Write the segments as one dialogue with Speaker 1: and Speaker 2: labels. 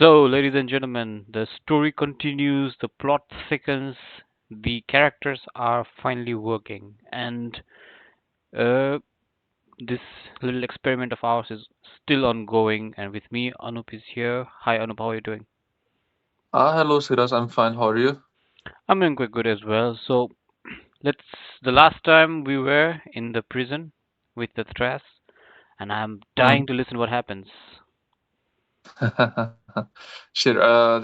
Speaker 1: So, ladies and gentlemen, the story continues, the plot thickens, the characters are finally working, and uh, this little experiment of ours is still ongoing. And with me, Anup is here. Hi, Anup, how are you doing?
Speaker 2: Hello, Siras. I'm fine. How are you?
Speaker 1: I'm doing quite good as well. So, let's. The last time we were in the prison with the stress, and I'm dying to listen what happens.
Speaker 2: Sure.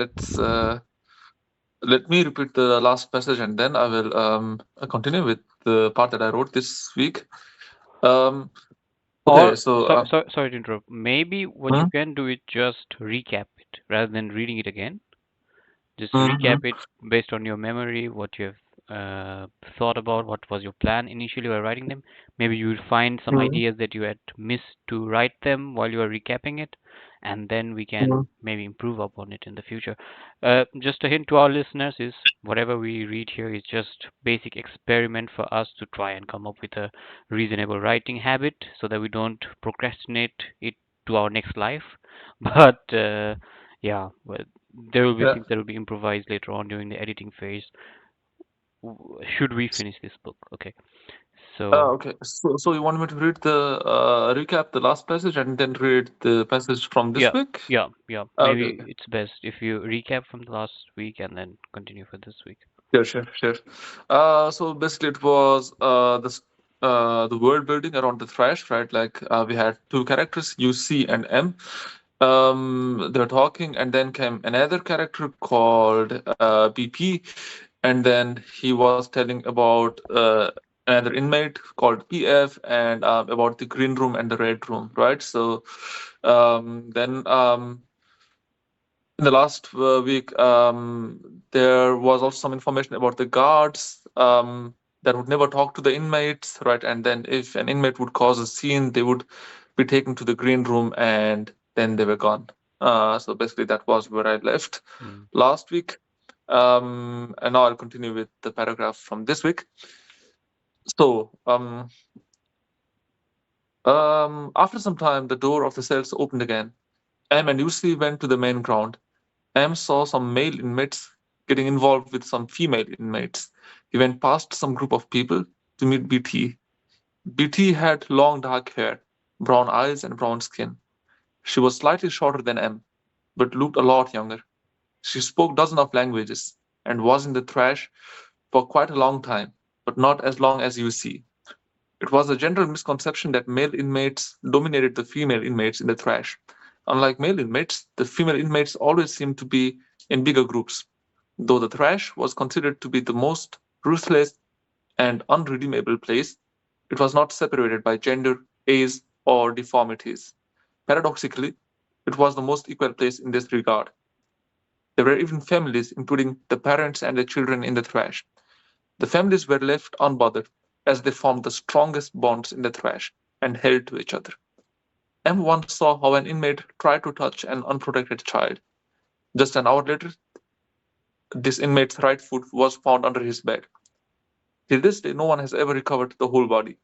Speaker 2: Let me repeat the last passage, and then I will continue with the part that I wrote this week. Um, okay.
Speaker 1: Or,
Speaker 2: So,
Speaker 1: sorry to interrupt. Maybe what you
Speaker 2: hmm,
Speaker 1: can do is just recap it rather than reading it again. Just
Speaker 2: hmm,
Speaker 1: recap it based on your memory, what you have thought about, what was your plan initially while writing them. Maybe you will find some
Speaker 2: hmm,
Speaker 1: ideas that you had missed to write them while you are recapping it, and then we can maybe improve upon it in the future. Just a hint to our listeners is whatever we read here is just basic experiment for us to try and come up with a reasonable writing habit so that we don't procrastinate it to our next life. But yeah, well, there will be
Speaker 2: yeah.
Speaker 1: things that will be improvised later on during the editing phase. Should we finish this book? Okay. So
Speaker 2: Okay. So you want me to read the recap the last passage and then read the passage from this
Speaker 1: yeah,
Speaker 2: week?
Speaker 1: yeah.
Speaker 2: Okay.
Speaker 1: Maybe
Speaker 2: Okay.
Speaker 1: it's best if you recap from the last week and then continue for this week.
Speaker 2: Sure. So basically, it was the world building around the thrash, right? Like we had two characters, UC and M. They were talking, and then came another character called BP, and then he was telling about another inmate called PF, and about the green room and the red room, right? So then in the last week, there was also some information about the guards that would never talk to the inmates, right? And then if an inmate would cause a scene, they would be taken to the green room and then they were gone. So basically, that was where I left
Speaker 1: Mm.
Speaker 2: last week. And now I'll continue with the paragraph from this week. So, after some time, the door of the cells opened again. M and Lucy went to the main ground. M saw some male inmates getting involved with some female inmates. He went past some group of people to meet BT. BT had long dark hair, brown eyes, and brown skin. She was slightly shorter than M, but looked a lot younger. She spoke dozens of languages and was in the trash for quite a long time, but not as long as you see. It was a general misconception that male inmates dominated the female inmates in the trash. Unlike male inmates, the female inmates always seemed to be in bigger groups, though the trash was considered to be the most ruthless and unredeemable place. It was not separated by gender, age, or deformities. Paradoxically, it was the most equal place in this regard. There were even families, including the parents and the children, in the trash. The families were left unbothered, as they formed the strongest bonds in the trash and held to each other. M once saw how an inmate tried to touch an unprotected child. Just an hour later, this inmate's right foot was found under his bed. Till this day, no one has ever recovered the whole body.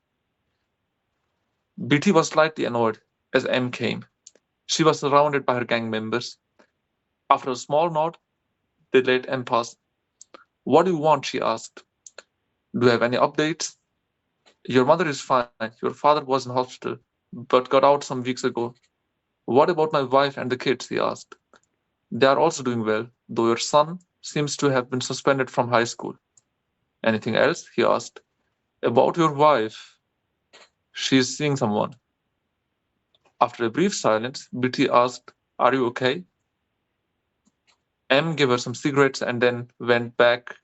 Speaker 2: BT was slightly annoyed as M came. She was surrounded by her gang members. After a small nod, they let M pass. What do you want? She asked. Do you have any updates? Your mother is fine. Your father was in hospital, but got out some weeks ago. What about my wife and the kids? He asked. They are also doing well, though your son seems to have been suspended from high school. Anything else? He asked. About your wife. She is seeing someone. After a brief silence, Bitty asked, are you okay? M gave her some cigarettes and then went back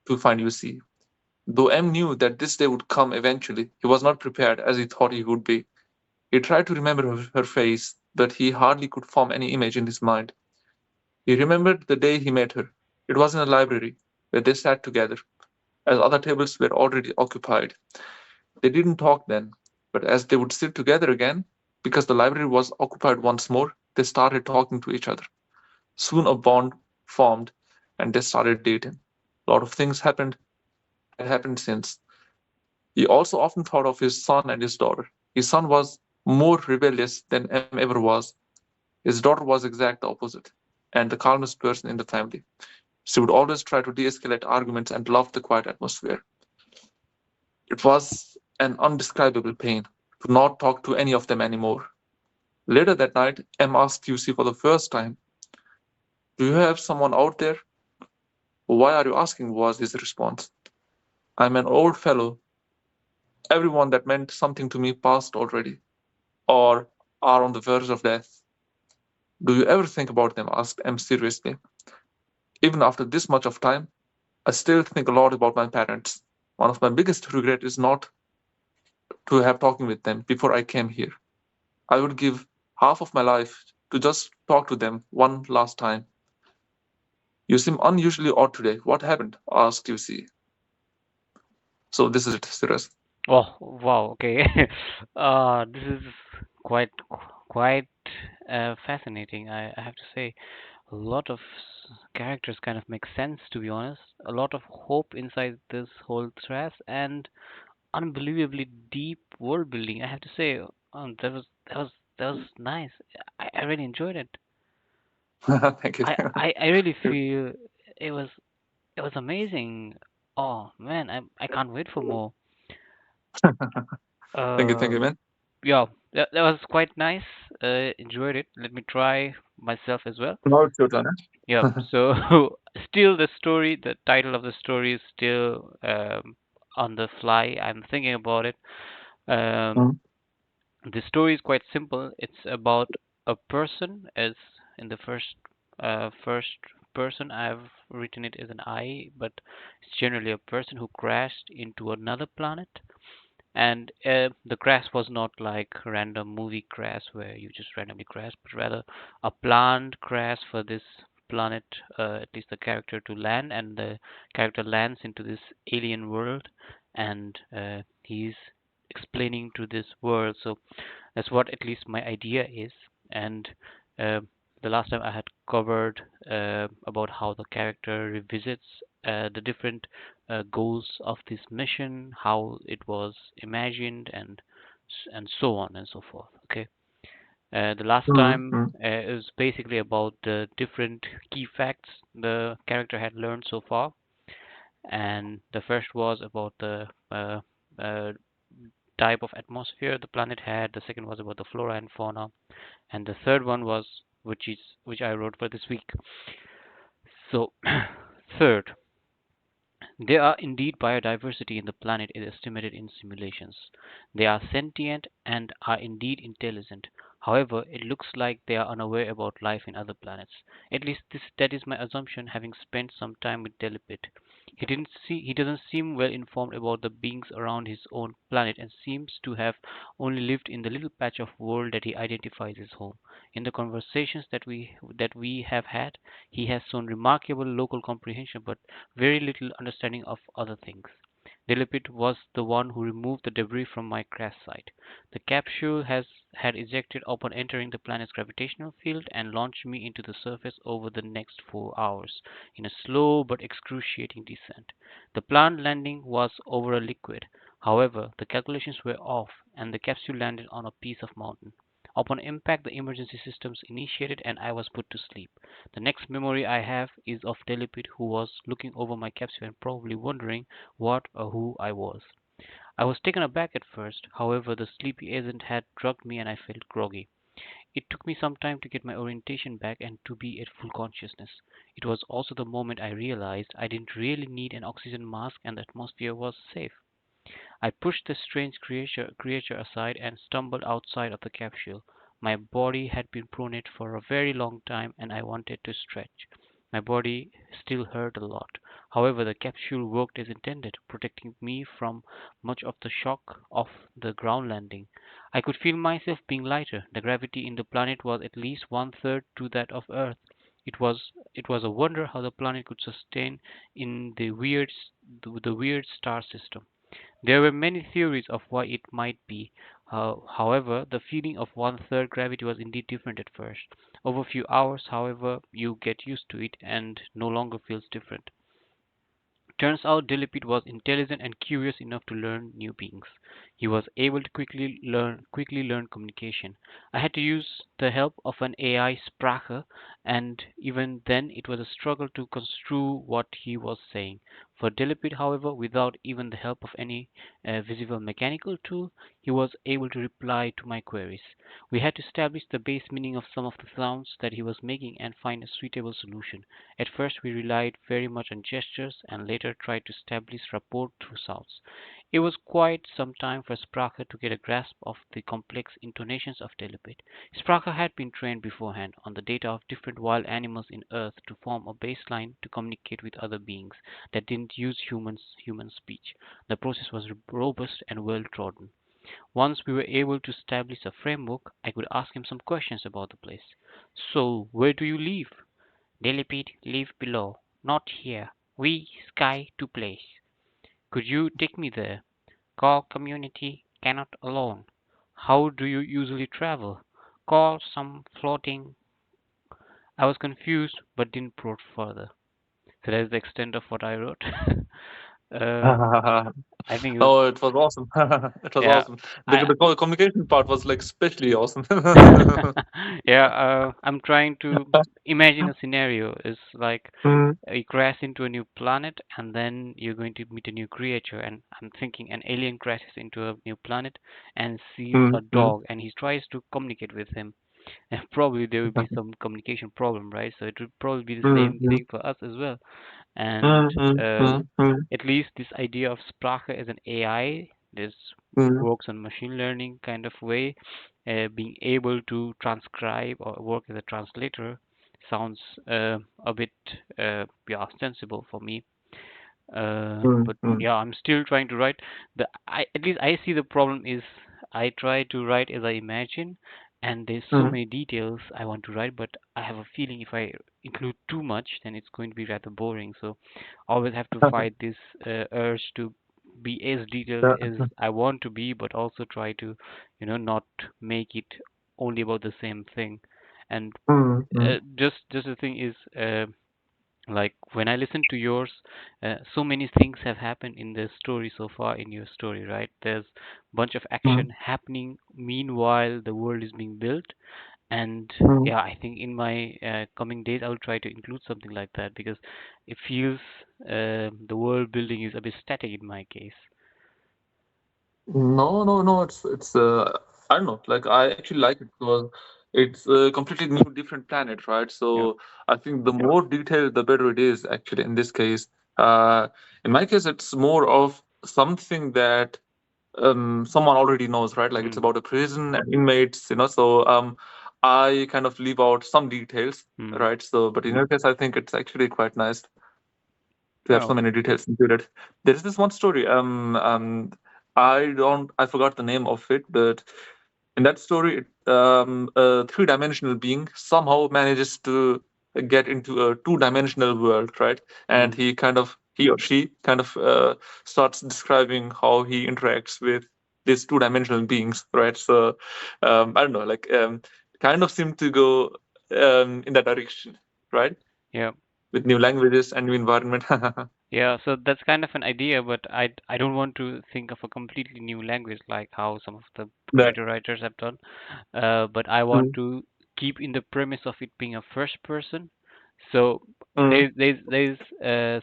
Speaker 2: to find UC. Though M knew that this day would come eventually, he was not prepared as he thought he would be. He tried to remember her face, but he hardly could form any image in his mind. He remembered the day he met her. It was in a library, where they sat together, as other tables were already occupied. They didn't talk then, but as they would sit together again, because the library was occupied once more, they started talking to each other. Soon a bond formed, and they started dating. A lot of things happened had happened since. He also often thought of his son and his daughter. His son was more rebellious than M ever was. His daughter was exact opposite. and the calmest person in the family. She would always try to de escalate arguments and love the quiet atmosphere. It was an undescribable pain to not talk to any of them anymore. Later that night, M asked UC for the first time, "Do you have someone out there?" "Why are you asking?" was his response. "I'm an old fellow. Everyone that meant something to me passed already, or are on the verge of death." "Do you ever think about them?" asked M seriously. "Even after this much of time, I still think a lot about my parents. One of my biggest regrets is not to have talking with them before I came here. I would give half of my life to just talk to them one last time." "You seem unusually odd today. What happened?" asked UC. So this is it, Siraj.
Speaker 1: Oh, wow. Okay. This is quite fascinating. I have to say, a lot of characters kind of make sense, to be honest. A lot of hope inside this whole thread, and unbelievably deep world building. I have to say, that was nice. I really enjoyed it.
Speaker 2: Thank you.
Speaker 1: I really feel it was it was amazing. Oh man, I can't wait for more.
Speaker 2: Thank
Speaker 1: Uh,
Speaker 2: you, man.
Speaker 1: yeah, that was quite nice. Enjoyed it. Let me try myself as well.
Speaker 2: Now it's your turn.
Speaker 1: Yep. So still the title of the story is still on the fly. I'm thinking about it. Um,
Speaker 2: Mm,
Speaker 1: the story is quite simple. It's about a person, as in the first person. I've written it as an I, but it's generally a person who crashed into another planet. And the crash was not like random movie crash where you just randomly crash, but rather a planned crash for this planet, at least the character to land, and the character lands into this alien world, and he's explaining to this world. So that's what at least my idea is. And uh, the last time I had covered about how the character revisits the different goals of this mission, how it was imagined, and so on and so forth. Okay. The last
Speaker 2: mm,
Speaker 1: time
Speaker 2: mm,
Speaker 1: is basically about the different key facts the character had learned so far, and the first was about the uh, type of atmosphere the planet had. The second was about the flora and fauna, and the third one was which I wrote for this week. So, third, there are indeed biodiversity in the planet is estimated in simulations. They are sentient and are indeed intelligent. However, it looks like they are unaware about life in other planets. At least that is my assumption, having spent some time with Telepit. He doesn't seem well informed about the beings around his own planet and seems to have only lived in the little patch of world that he identifies as home. In the conversations that we have had, he has shown remarkable local comprehension, but very little understanding of other things. Dilipit was the one who removed the debris from my crash site. The capsule had ejected upon entering the planet's gravitational field and launched me into the surface over the next 4 hours in a slow but excruciating descent. The planned landing was over a liquid. However, the calculations were off, and the capsule landed on a piece of mountain. Upon impact, the emergency systems initiated and I was put to sleep. The next memory I have is of Telepit, who was looking over my capsule and probably wondering what or who I was. I was taken aback at first. However, the sleepy agent had drugged me and I felt groggy. It took me some time to get my orientation back and to be at full consciousness. It was also the moment I realized I didn't really need an oxygen mask and the atmosphere was safe. I pushed the strange creature aside and stumbled outside of the capsule. My body had been pronate for a very long time and I wanted to stretch. My body still hurt a lot. However, the capsule worked as intended, protecting me from much of the shock of the ground landing. I could feel myself being lighter. The gravity in the planet was at least one third to that of Earth. It was a wonder how the planet could sustain in the weird star system. There were many theories of why it might be. However, the feeling of one-third gravity was indeed different at first. Over a few hours, however, you get used to it and no longer feels different. Turns out Dilipit was intelligent and curious enough to learn new beings. He was able to quickly learn communication. I had to use the help of an AI Sprache, and even then it was a struggle to construe what he was saying. For Delapid, however, without even the help of any visible mechanical tool, he was able to reply to my queries. We had to establish the base meaning of some of the sounds that he was making and find a suitable solution. At first we relied very much on gestures and later tried to establish rapport through sounds. It was quite some time for Sprache to get a grasp of the complex intonations of Telepet. Sprache had been trained beforehand on the data of different wild animals in Earth to form a baseline to communicate with other beings that didn't use human speech. The process was robust and well trodden. Once we were able to establish a framework, I could ask him some questions about the place. So, where do you live? Telepet live below, not here. We sky to place. Could you take me there? Core community cannot alone. How do you usually travel? Call some floating. I was confused but didn't probe further. So that's the extent of what I wrote. uh, I think it was,
Speaker 2: Oh, it was awesome. It was
Speaker 1: yeah.
Speaker 2: awesome. The,
Speaker 1: I
Speaker 2: the communication part was like especially awesome.
Speaker 1: yeah. I'm trying to imagine a scenario. Is like
Speaker 2: Mm,
Speaker 1: you crash into a new planet and then you're going to meet a new creature, and I'm thinking an alien crashes into a new planet and sees
Speaker 2: mm,
Speaker 1: a
Speaker 2: mm,
Speaker 1: dog and he tries to communicate with him. And probably there would be some communication problem, right? So it would probably be the
Speaker 2: mm,
Speaker 1: same
Speaker 2: mm,
Speaker 1: thing for us as well. And
Speaker 2: mm, mm,
Speaker 1: uh,
Speaker 2: mm, mm,
Speaker 1: at least this idea of Sprache as an AI, this
Speaker 2: mm,
Speaker 1: works on machine learning kind of way, being able to transcribe or work as a translator sounds a bit yeah, sensible for me.
Speaker 2: mm,
Speaker 1: But
Speaker 2: mm,
Speaker 1: yeah, I'm still trying to write. At least I see the problem is I try to write as I imagine, and there's so
Speaker 2: mm.
Speaker 1: many details I want to write, but I have a feeling if I include too much, then it's going to be rather boring. So I always have to fight this urge to be as detailed
Speaker 2: Yeah.
Speaker 1: as I want to be, but also try to, not make it only about the same thing. And
Speaker 2: Mm, mm,
Speaker 1: just the thing is. Like when I listen to yours, so many things have happened in the story so far in your story, right? There's a bunch of
Speaker 2: mm,
Speaker 1: action happening meanwhile the world is being built. And
Speaker 2: mm.
Speaker 1: yeah, I think in my coming days I'll try to include something like that because it feels the world building is a bit static in my case.
Speaker 2: No, no, no. It's I don't know. Like I actually like it because it's a completely new, different planet, right?
Speaker 1: Yeah.
Speaker 2: So I think the more detailed, the better it is. Actually, in this case, uh, in my case, it's more of something that someone already knows, right? Like it's
Speaker 1: Mm.
Speaker 2: about a prison and inmates, So I kind of leave out some details,
Speaker 1: Mm.
Speaker 2: right? So, but in your case, I think it's actually quite nice to have so
Speaker 1: Oh.
Speaker 2: many details included. There is this one story. I forgot the name of it, but in that story, a three-dimensional being somehow manages to get into a two-dimensional world, right? And
Speaker 1: Mm.
Speaker 2: he or she kind of starts describing how he interacts with these two-dimensional beings, right? So I don't know, like kind of seem to go in that direction, right?
Speaker 1: Yeah.
Speaker 2: With new languages and new environment.
Speaker 1: Yeah, so that's kind of an idea, but I don't want to think of a completely new language like how some of the
Speaker 2: That.
Speaker 1: greater writers have done. But I want
Speaker 2: Mm,
Speaker 1: to keep in the premise of it being a first person. So
Speaker 2: mm,
Speaker 1: there's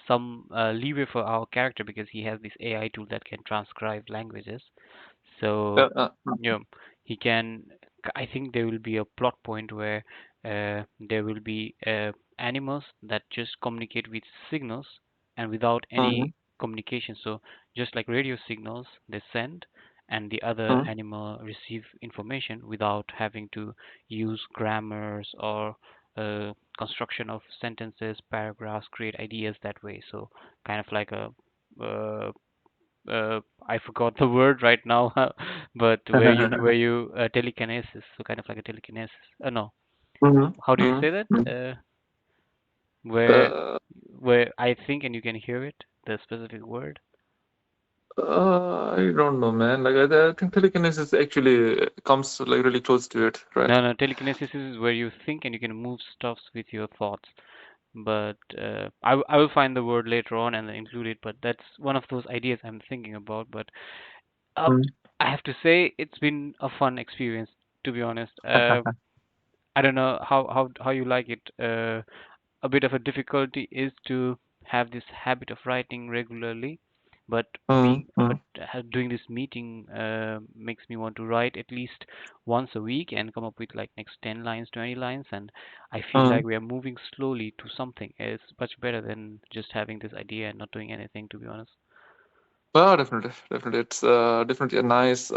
Speaker 1: some leeway for our character because he has this AI tool that can transcribe languages. So, you know, he can. I think there will be a plot point where there will be animals that just communicate with signals and without
Speaker 2: mm,
Speaker 1: any communication. So, just like radio signals, they send, and the other
Speaker 2: mm,
Speaker 1: animal receive information without having to use grammars or construction of sentences, paragraphs, create ideas that way. So, kind of like a uh, I forgot the word right now, but where you telekinesis, so kind of like a telekinesis. No,
Speaker 2: mm,
Speaker 1: how do you
Speaker 2: mm,
Speaker 1: say that?
Speaker 2: mm.
Speaker 1: Where
Speaker 2: Uh,
Speaker 1: where I think and you can hear it, the specific word.
Speaker 2: I don't know, man. Like I think telekinesis actually comes like really close to it, right?
Speaker 1: No, no, telekinesis is where you think and you can move stuffs with your thoughts. But I will find the word later on and then include it. But that's one of those ideas I'm thinking about. But uh,
Speaker 2: Mm.
Speaker 1: I have to say it's been a fun experience, to be honest. I don't know how you like it. A bit of a difficulty is to have this habit of writing regularly, but
Speaker 2: Mm,
Speaker 1: being but
Speaker 2: mm,
Speaker 1: doing this meeting makes me want to write at least once a week and come up with like next 10 lines, 20 lines, and I feel
Speaker 2: mm.
Speaker 1: like we are moving slowly to something. It's much better than just having this idea and not doing anything, to be honest.
Speaker 2: Well, definitely, definitely. It's definitely a nice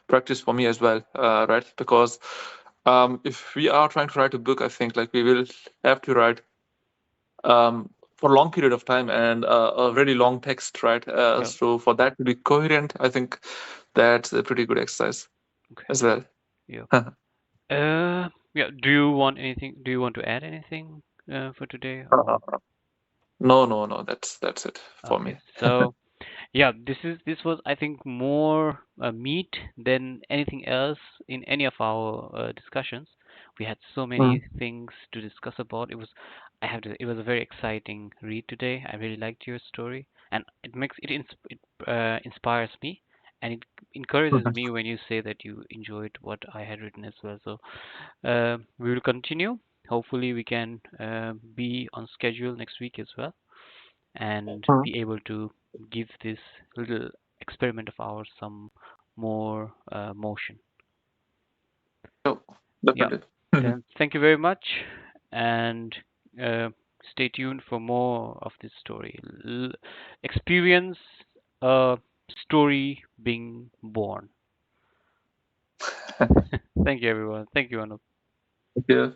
Speaker 2: practice for me as well, right? Because if we are trying to write a book, I think like we will have to write for a long period of time and a very long text, right?
Speaker 1: Yeah.
Speaker 2: So for that to be coherent, I think that's a pretty good exercise
Speaker 1: Okay.
Speaker 2: as well.
Speaker 1: Yeah. Yeah. Do you want anything? Do you want to add anything for today, or
Speaker 2: No, no, no. That's it for
Speaker 1: okay?
Speaker 2: me.
Speaker 1: So yeah, this was I think more meat than anything else in any of our discussions. We had so
Speaker 2: Mm,
Speaker 1: many things to discuss about. It was a very exciting read today. I really liked your story, and it inspires me, and it encourages me when you say that you enjoyed what I had written as well. So we will continue. Hopefully, we can be on schedule next week as well and
Speaker 2: mm.
Speaker 1: be able to give this little experiment of ours some more motion.
Speaker 2: Oh,
Speaker 1: Yeah,
Speaker 2: definitely.
Speaker 1: then thank you very much and uh, stay tuned for more of this story. Experience a story being born.
Speaker 2: Thank
Speaker 1: Thank you, everyone. Thank you, Anup.
Speaker 2: you.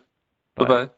Speaker 2: Bye
Speaker 1: Bye.
Speaker 2: bye.